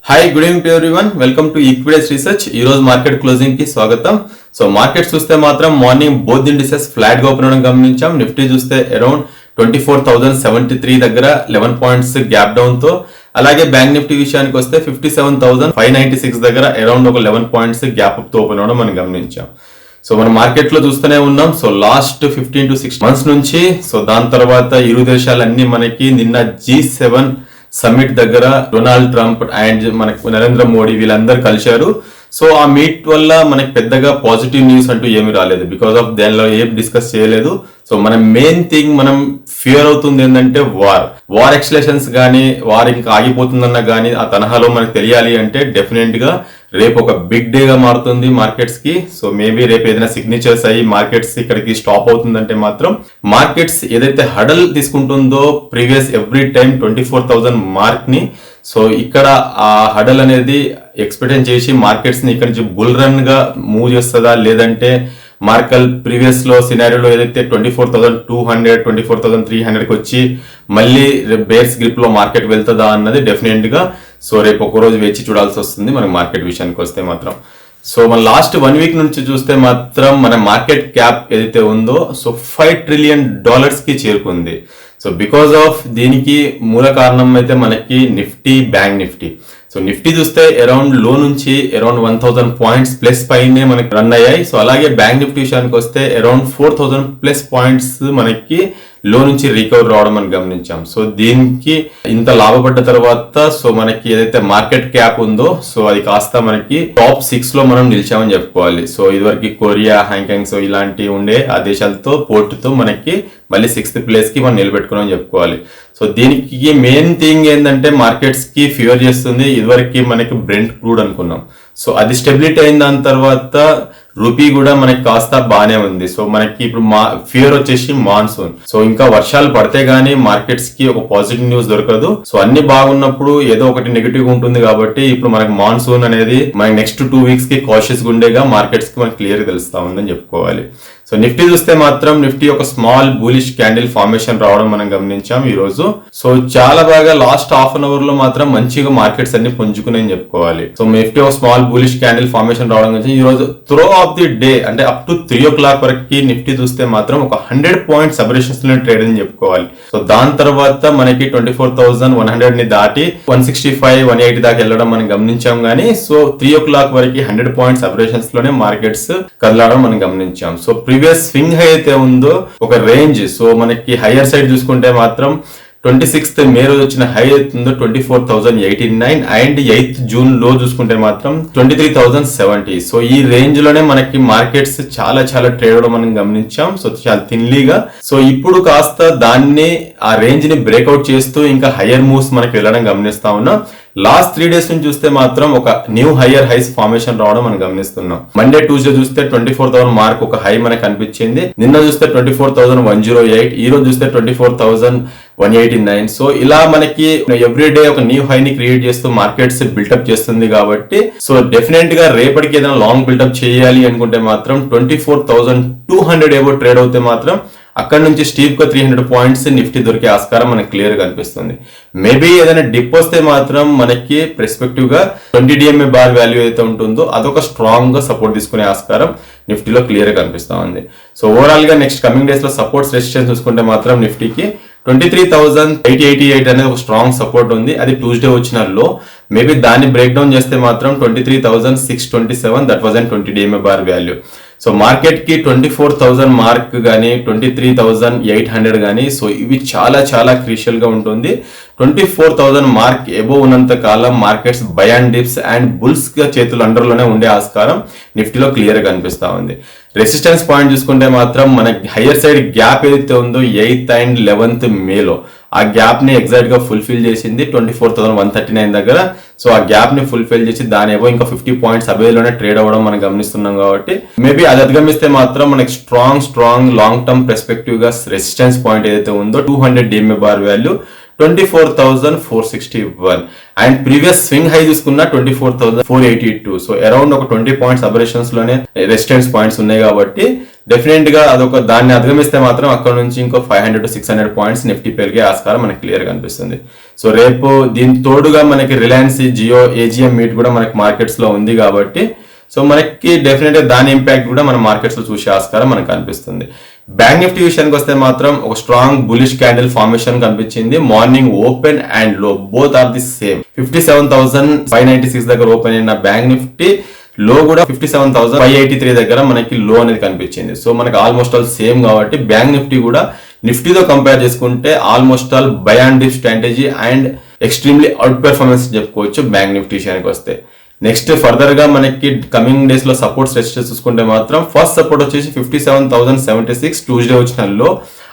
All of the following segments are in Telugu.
Hi, good evening to everyone. Welcome to equities research. ఈ రోజు మార్కెట్ క్లోజింగ్ కి స్వాగతం. సో మార్కెట్ చూస్తే మాత్రం మార్నింగ్ బోత్ ఇండిసెస్ ఫ్లాట్ గా ఓపెన్ అవడం గమనించాం. నిఫ్టీ చూస్తే అరౌండ్ 24,073 దగ్గర 11 పాయింట్స్ గ్యాప్ డౌన్ తో, అలాగే బ్యాంక్ నిఫ్టీ విషయానికి వస్తే 57,596 దగ్గర అరౌండ్ ఒక 11 పాయింట్స్ గ్యాప్ అప్ తో ఓపెన్ అవడం మనం గమనించాం. సో మనం మార్కెట్ లో చూస్తూనే ఉన్నాం. సో లాస్ట్ 15 to 16 మంత్స్ నుంచి, సో దాని తర్వాత ఇరు దేశాలన్నీ మనకి నిన్న G7 సమ్మిట్ దగ్గర డొనాల్డ్ ట్రంప్ అండ్ మనకు నరేంద్ర మోడీ వీళ్ళందరూ కలిశారు. సో ఆ మీట్ వల్ల మనకి పెద్దగా పాజిటివ్ న్యూస్ అంటూ ఏమీ రాలేదు. బికాస్ ఆఫ్ దానిలో ఏం డిస్కస్ చేయలేదు. సో మన మెయిన్ థింగ్ మనం ఫియర్ అవుతుంది ఏంటంటే వార్ ఎక్స్లేషన్స్ కానీ, వార్ ఇంకా ఆగిపోతుందన్న కానీ ఆ తరహాలో మనకు తెలియాలి అంటే డెఫినెట్ గా రేపు ఒక బిగ్ డే గా మారుతుంది మార్కెట్స్ కి. సో మేబీ రేపు ఏదైనా సిగ్నేచర్స్ అయ్యి మార్కెట్స్ ఇక్కడికి స్టాప్ అవుతుందంటే మాత్రం మార్కెట్స్ ఏదైతే హడల్ తీసుకుంటుందో ప్రీవియస్ ఎవ్రీ టైం 24,000 మార్క్ ని, సో ఇక్కడ ఆ హడల్ అనేది ఎక్స్పెక్ట్ చేసి మార్కెట్స్ ని ఇక్కడ నుంచి బుల్ రన్ గా మూవ్ చేస్తుందా, లేదంటే మార్కల్ ప్రీవియస్ లో సినారియోలో ఏదైతే 24,200 24,300 కి వచ్చి మళ్ళీ బేర్స్ గ్రిప్ లో మార్కెట్ వెళ్తుందా అన్నది డెఫినెట్ గా సో రేపు ఒక రోజు వేచి చూడాల్సి వస్తుంది మన మార్కెట్ విషయానికి వస్తే మాత్రం. సో మన లాస్ట్ 1 వీక్ నుంచి చూస్తే మాత్రం మన మార్కెట్ క్యాప్ ఏదైతే ఉందో సో $5 trillion కి చేరుకుంది. సో బికాస్ ఆఫ్ దీనికి మూల కారణం అయితే మనకి Nifty, bank Nifty. So Nifty చూస్తే అరౌండ్ లో నుంచి అరౌండ్ 1,000 పాయింట్స్ ప్లస్ పైనే మనకి రన్ అయ్యాయి. సో అలాగే బ్యాంక్ నిఫ్టీ విషయానికి వస్తే అరౌండ్ 4,000 ప్లస్ పాయింట్స్ మనకి లో నుంచి రికవర్ రావడం మనం గమనించాం. సో దీనికి ఇంత లాభపడ్డ తర్వాత సో మనకి ఏదైతే మార్కెట్ క్యాప్ ఉందో సో అది కాస్త మనకి టాప్ 6 లో మనం నిలిచామని చెప్పుకోవాలి. సో ఇదివరకు కొరియా, హాంకాంగ్ సో ఇలాంటి ఉండే ఆ దేశాలతో పోర్టుతో మనకి మళ్ళీ 6th ప్లేస్ కి మనం నిలబెట్టుకున్నామని చెప్పుకోవాలి. సో దీనికి మెయిన్ థింగ్ ఏంటంటే మార్కెట్స్ కి ఫియర్ చేస్తుంది. ఇదివరకు మనకి బ్రెంట్ క్రూడ్ అనుకున్నాం. సో అది స్టెబిలిటీ అయిన దాని తర్వాత రూపీ కూడా మనకి కాస్త బానే ఉంది. సో మనకి ఇప్పుడు ఫియర్ వచ్చేసి మాన్సూన్. సో ఇంకా వర్షాలు పడితే గానీ మార్కెట్స్ కి ఒక పాజిటివ్ న్యూస్ దొరకదు. సో అన్ని బాగున్నప్పుడు ఏదో ఒకటి నెగిటివ్ ఉంటుంది కాబట్టి ఇప్పుడు మనకి మాన్సూన్ అనేది మనకి నెక్స్ట్ 2 వీక్స్ కి కాషియస్ గుండేగా మార్కెట్స్ కి మనకి క్లియర్ గా తెలుస్తా ఉందని చెప్పుకోవాలి. సో నిఫ్టీ చూస్తే మాత్రం నిఫ్టీ ఒక స్మాల్ బులిష్ క్యాండిల్ ఫార్మేషన్ రావడం మనం గమనించాం ఈ రోజు. సో చాలా బాగా లాస్ట్ హాఫ్ అన్ అవర్ లో మాత్రం మంచిగా మార్కెట్స్ అన్ని పుంజుకున్నాయని చెప్పుకోవాలి. సో నిఫ్టీ ఒక స్మాల్ బులిష్ క్యాండిల్ ఫార్మేషన్ రావడం గురించి ఈ రోజు త్రో ఆఫ్ ది డే అంటే అప్ టు 3 o'clock వరకు నిఫ్టీ చూస్తే మాత్రం ఒక 100 పాయింట్స్ సబరేషన్స్ లో ట్రేడ్ అని చెప్పుకోవాలి. సో దాని తర్వాత మనకి 24,100 ని దాటి 165, 180 దాకా వెళ్ళడం మనం గమనించాం గానీ సో 3 o'clock వరకు 100 పాయింట్స్ సబరేషన్స్ లోనే మార్కెట్స్ కదలడం మనం గమనించాం. సో ప్రీవియస్ స్వింగ్ హై అయితే ఉందో ఒక రేంజ్, సో మనకి హయ్యర్ సైడ్ చూసుకుంటే మాత్రం 26th మే రోజు వచ్చిన హై అవుతుందో 24,089 అండ్ 8th జూన్ లో చూసుకుంటే మాత్రం 23,070. సో ఈ రేంజ్ లోనే మనకి మార్కెట్స్ చాలా ట్రేడ్ అవడం మనం గమనించాం. సో చాలా థిన్లీగా. సో ఇప్పుడు కాస్త దాన్ని ఆ రేంజ్ ని బ్రేక్అవుట్ చేస్తూ ఇంకా హయ్యర్ మూవ్స్ మనకి వెళ్ళడం గమనిస్తా ఉన్నాం. లాస్ట్ 3 days నుంచి చూస్తే మాత్రం ఒక న్యూ హయ్యర్ హైస్ ఫార్మేషన్ రావడం మనం గమనిస్తున్నాం. మండే, ట్యూస్డే చూస్తే 24,000 మార్క్ ఒక హై మనకు కనిపించింది. నిన్న చూస్తే 24,108, ఈ రోజు చూస్తే 24,189. సో ఇలా మనకి ఎవ్రీ డే ఒక న్యూ హై ని క్రియేట్ చేస్తూ మార్కెట్స్ బిల్డప్ చేస్తుంది కాబట్టి సో డెఫినెట్ గా రేపటికి ఏదైనా లాంగ్ బిల్డప్ చేయాలి అనుకుంటే మాత్రం 24,200 ఏవో ట్రేడ్ అవుతే మాత్రం అక్కడ నుంచి స్టీప్ గా 300 పాయింట్స్ నిఫ్టీ దొరికే ఆస్కారం మనకి క్లియర్ గా కనిపిస్తుంది. మేబీ ఏదైనా డిప్ వస్తే మాత్రం మనకి ప్రెస్పెక్టివ్ గా 20 DMA బార్ వాల్యూ అయితే ఉంటుందో అదొక స్ట్రాంగ్ గా సపోర్ట్ తీసుకునే ఆస్కారం నిఫ్టీలో క్లియర్ గా కనిపిస్తా ఉంది. సో ఓవరాల్ గా నెక్స్ట్ కమింగ్ డేస్ లో సపోర్ట్స్ రెసిస్టెన్స్ చూసుకుంటే మాత్రం నిఫ్టీకి 23,888 అనేది ఒక స్ట్రాంగ్ సపోర్ట్ ఉంది. అది ట్యూస్డే వచ్చిన లో. మేబీ దాన్ని బ్రేక్ డౌన్ చేస్తే మాత్రం 23,627 that was and 20 DMA bar value. So market కి 24,000 మార్క్ గానీ 23,800 గానీ సో ఇవి చాలా క్రూషియల్ గా ఉంటుంది. 24,000 మార్క్ ఎబో ఉన్నంత కాలం markets buy and dips and bulls గా చేతులు అండర్ లోనే ఉండే ఆస్కారం నిఫ్టీలో క్లియర్ గా కనిపిస్తా ఉంది. రెసిస్టెన్స్ పాయింట్ చూసుకుంటే మాత్రం మనకి హయ్యర్ సైడ్ గ్యాప్ ఏదైతే ఉందో 8th and 11th మేలో ఆ గ్యాప్ ని ఎగ్జాక్ట్ గా ఫుల్ఫిల్ చేసింది 24,139 దగ్గర. సో ఆ గ్యాప్ ని ఫుల్ఫిల్ చేసి దాని ఏవో ఇంకా 50 పాయింట్స్ అవేలోనే ట్రేడ్ అవ్వడం మనం గమనిస్తున్నాం కాబట్టి మేబీ అది అధిగమిస్తే మాత్రం మనకి స్ట్రాంగ్ లాంగ్ టర్మ్ పర్స్పెక్టివ్ గా రెసిస్టెన్స్ పాయింట్ ఏదైతే ఉందో 200 DMA bar value 24,461 and previous swing high చూసుకున్న 24,482. సో అరౌండ్ ఒక 20 పాయింట్స్ అబరేషన్స్ లోనే రెసిస్టెన్స్ పాయింట్స్ ఉన్నాయి కాబట్టి డెఫినెట్ గా అదొక దాన్ని అధిగమిస్తే మాత్రం అక్కడ నుంచి ఇంకో 500 to 600 పాయింట్స్ నిఫ్టీ పెరిగే ఆస్కారం మనకి క్లియర్ గా అనిపిస్తుంది. సో రేపు దీని తోడుగా మనకి రిలయన్స్ జియో ఏజిఎం మీట్ కూడా మనకి మార్కెట్స్ లో ఉంది కాబట్టి సో మనకి డెఫినెట్ గా దాని ఇంపాక్ట్ కూడా మన మార్కెట్స్ లో చూసే ఆస్కారం మనకు కనిపిస్తుంది. బ్యాంక్ నిఫ్టీ విషయానికి వస్తే మాత్రం ఒక స్ట్రాంగ్ బులిష్ క్యాండిల్ ఫార్మేషన్ కనిపించింది. మార్నింగ్ ఓపెన్ అండ్ లో బోత్ ఆర్ ది సేమ్. 57,596 దగ్గర ఓపెన్ అయిన బ్యాంక్ నిఫ్టీ లో కూడా 57,583 దగ్గర మనకి లో అనేది కనిపించింది. సో మనకి ఆల్మోస్ట్ ఆల్ సేమ్ కాబట్టి బ్యాంక్ నిఫ్టీ కూడా నిఫ్టీతో కంపేర్ చేసుకుంటే almost all by and dip strategy and extremely out performance చెప్పుకోవచ్చు బ్యాంక్ నిఫ్టీ విషయానికి వస్తే. నెక్స్ట్ ఫర్దర్ గా మనకి కమింగ్ డేస్ లో సపోర్ట్స్ రెసిస్టెన్స్ చూసుకుంటే మాత్రం ఫస్ట్ సపోర్ట్ వచ్చేసి 57,076 ట్యూస్డే వచ్చిన లో,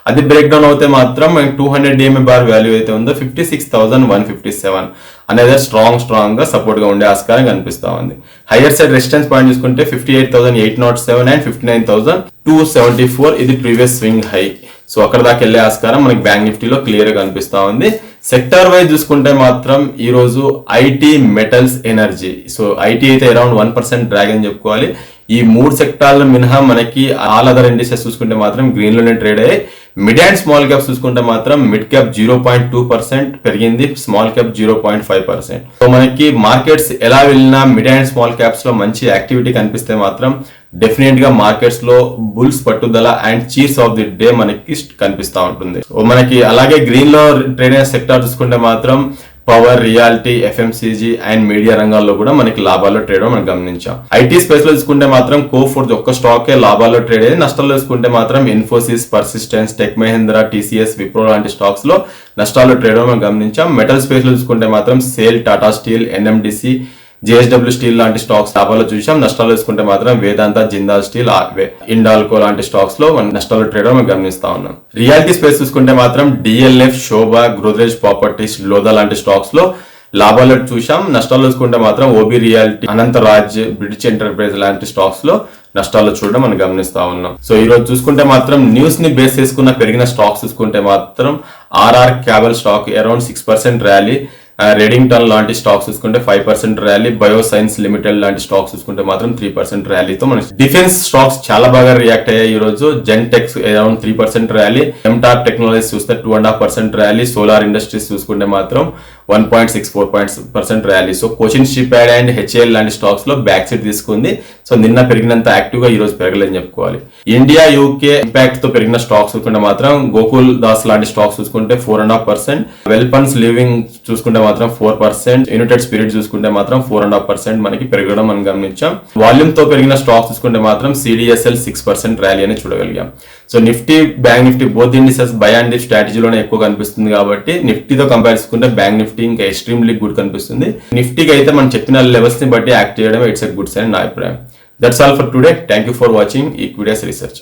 అది బ్రేక్ డౌన్ అవుతే మాత్రం 200 DMA బార్ వాల్యూ అయితే ఉందో 56,157 అనేది స్ట్రాంగ్ గా సపోర్ట్ గా ఉండే ఆస్కారం కనిపిస్తా ఉంది. హైయర్ సైడ్ రెసిస్టెన్స్ పాయింట్ చూసుకుంటే 58,807 అండ్ 59,274 ఇది ప్రీవియస్ స్వింగ్ హై. సో అక్కడ దాకా వెళ్లే ఆస్కారం మనకి బ్యాంక్ నిఫ్టీలో క్లియర్ గా కనిపిస్తా ఉంది. సెక్టార్ వైజ్ చూసుకుంటే మాత్రం ఈ రోజు IT, metals, energy. So IT అయితే అరౌండ్ 1% డ్రాగ్ అని చెప్పుకోవాలి. ఈ 3 సెక్టార్ల మినహా మనకి ఆల్ అదర్ ఇండిసెస్ చూసుకుంటే మాత్రం గ్రీన్ లోనే ట్రేడ్ అయ్యాయి. మిడ్ అండ్ స్మాల్ క్యాప్స్ చూసుకుంటే మాత్రం మిడ్ క్యాప్ 0.2% పెరిగింది, స్మాల్ క్యాప్ 0.5%. సో మనకి మార్కెట్స్ ఎలా వెళ్ళినా మిడ్ అండ్ స్మాల్ క్యాప్స్ లో మంచి యాక్టివిటీ కనిపిస్తే మాత్రం డెఫినెట్ గా మార్కెట్స్ లో బుల్స్ పట్టుదల and cheers of the day మనకి కనిపిస్తా ఉంటుంది. మనకి అలాగే గ్రీన్ లో ట్రేడ్ అయిన సెక్టార్ చూసుకుంటే మాత్రం power, reality, FMCG and media రంగాల్లో కూడా మనకి లాభాల్లో ట్రేడ్ మనం గమనించాం. ఐటీ స్పేస్ లో చూసుకుంటే మాత్రం కోఫోర్జ్ ఒక్క స్టాకే లాభాల్లో ట్రేడ్ అయ్యి, నష్టాల్లో చూసుకుంటే మాత్రం Infosys, persistence, tech Mahindra, TCS, Wipro లాంటి స్టాక్స్ లో నష్టాల్లో ట్రేడ్ మనం గమనించాం. మెటల్ స్పేస్ లో చూసుకుంటే మాత్రం sale, Tata steel, NMDC, JSW steel లాంటి స్టాక్స్ లాభాలు చూసాం. నష్టాలు చూసుకుంటే మాత్రం వేదాంత, జిందాల్ స్టీల్, ఇండాల్కో లాంటి స్టాక్స్ లో నష్టాలు ట్రేడ్ మనం గమనిస్తా ఉన్నాం. రియాలిటీ స్పేస్ చూసుకుంటే మాత్రం డిఎల్ఎఫ్, శోభ, గోద్రేజ్ ప్రాపర్టీస్, లోదా లాంటి స్టాక్స్ లో లాభాలు చూసాం. నష్టాలు చూసుకుంటే మాత్రం OB reality, Anantharaj, British enterprise లాంటి స్టాక్స్ లో నష్టాలు చూడడం మనం గమనిస్తా ఉన్నాం. సో ఈ రోజు చూసుకుంటే మాత్రం న్యూస్ ని బేస్ చేసుకున్న పెరిగిన స్టాక్స్ చూసుకుంటే మాత్రం RR Kabel stock around 6% rally, Redington లాంటి స్టాక్స్ చూసుకుంటే 5% ర్యాలీ, బయోసైన్స్ లిమిటెడ్ లాంటి స్టాక్స్ చూసుకుంటే మాత్రం 3% ర్యాలీతో మన డిఫెన్స్ స్టాక్స్ చాలా బాగా రియాక్ట్ అయ్యాయి. ఈ రోజు జెన్టెక్స్ అరౌండ్ 3% ర్యాలీ, ఎంటార్ టెక్నాలజీస్ చూస్తే 2.5% ర్యాలీ, సోలార్ ఇండస్ట్రీస్ చూసుకుంటే మాత్రం 1.64% rally. So Cochin ship yard and HAL లాంటి స్టాక్స్ లో బ్యాక్ సీట్ తీసుకుంది. సో నిన్న పెరిగినంత యాక్టివ్ గా ఈ రోజు పెరగలేదని చెప్పుకోవాలి. ఇండియా, యూకే ఇంపాక్ట్ తో పెరిగిన స్టాక్స్ చూసుకుంటే మాత్రం గోకుల్ దాస్ లాంటి స్టాక్స్ చూసుకుంటే 4.5%, వెల్పన్స్ లివింగ్ చూసుకుంటే మాత్రం 4%, యునైటెడ్ స్పిరిట్ చూసుకుంటే మాత్రం 4.5% మనకి పెరగడం మనం గమనించాం. వాల్యూమ్ తో పెరిగిన స్టాక్స్ చూసుకుంటే మాత్రం సిడిఎస్ఎల్ 6% ర్యాలీ అని చూడగలిగాం. So Nifty, bank Nifty both indices buy and dip స్ట్రాటజీలోనే ఎక్కువ కనిపిస్తుంది కాబట్టి నిఫ్టీతో కంపేర్ చేసుకుంటే బ్యాంక్ నిఫ్టీ ఇంకా ఎక్స్ట్రీమ్లీ గుడ్ కనిపిస్తుంది. నిఫ్టీకి అయితే మనం చెప్పిన లెవెల్స్ ని బట్టి యాక్ట్ చేయడం ఇట్స్ ఎ గుడ్ సైన్ నా అభిప్రాయం. That's all for today. Thank you for watching equities research.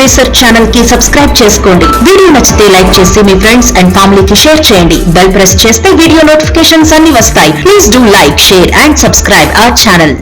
Research channel కి సబ్స్క్రైబ్ చేసుకోండి. వీడియో నచ్చితే లైక్ చేసి మీ ఫ్రెండ్స్ అండ్ ఫ్యామిలీకి షేర్ చేయండి. బెల్ ప్రెస్ చేస్తే వీడియో నోటిఫికేషన్స్ అన్ని వస్తాయి. Please do like, share and subscribe our channel.